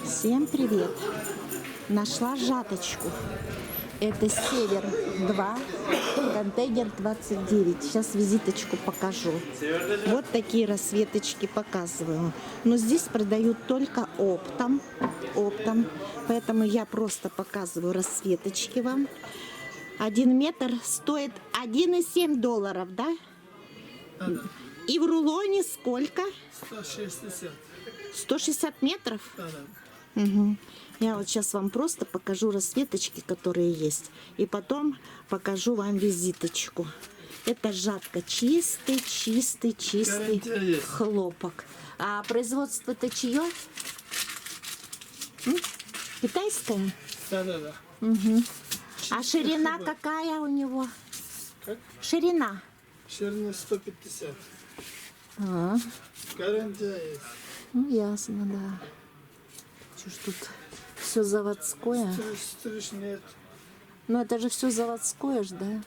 Всем привет! Нашла жаточку. Это Север 2, контейнер 29. Сейчас визиточку покажу. Вот такие рассветочки показываю. Но здесь продают только оптом. Поэтому я просто показываю рассветочки вам. 1 метр стоит $1,7, да? Да. И в рулоне сколько? 160. 160 метров? Да. Угу. Я вот сейчас вам просто покажу рассветочки, которые есть. И потом покажу вам визиточку. Это жатка. Чистый хлопок. А производство-то чье? Китайское? Да. Угу. А Чистый ширина хлопок. какая у него? Как? Ширина. Ширина 150. А, Гарантия есть. ну ясно, да. Что ж тут все заводское? Стриж нет. Ну это же все заводское ж, да?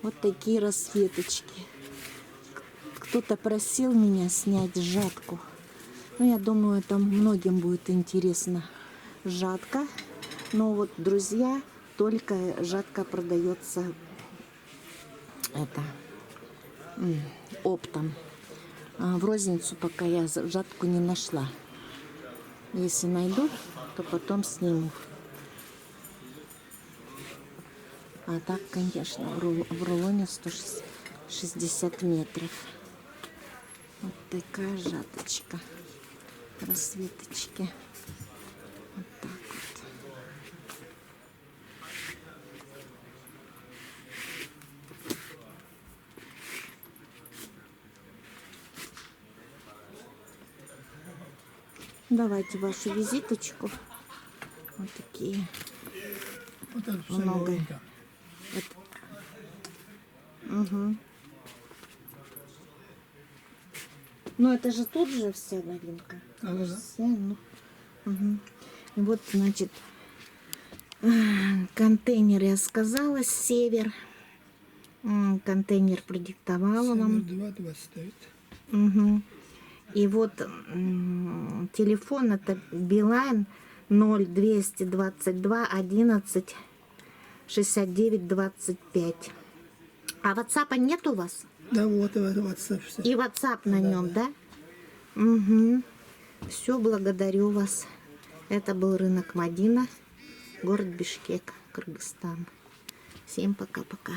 Вот такие рассветочки. Кто-то просил меня снять жатку. Ну, я думаю, это многим будет интересно. Жатка. Но вот, друзья, только жатка продается оптом. В розницу пока я жатку не нашла. Если найду, то потом сниму. А так, конечно, в рулоне 160 метров. Вот такая жаточка. Рассветочки. Вот так вот. Давайте вашу визиточку. Вот такие. Вот это все Много. новенько. Угу. Ну это же тут же вся новинка. Да. Вся, ну. Угу. И вот, значит, контейнер я сказала, Север. Контейнер продиктовала вам. 2,29. Угу. И вот телефон это Билайн 0222 11 69 25. А WhatsApp нет у вас? Да, вот это WhatsApp все. И WhatsApp на нем, да? Угу. Все, благодарю вас. Это был рынок Мадина, город Бишкек, Кыргызстан. Всем пока-пока.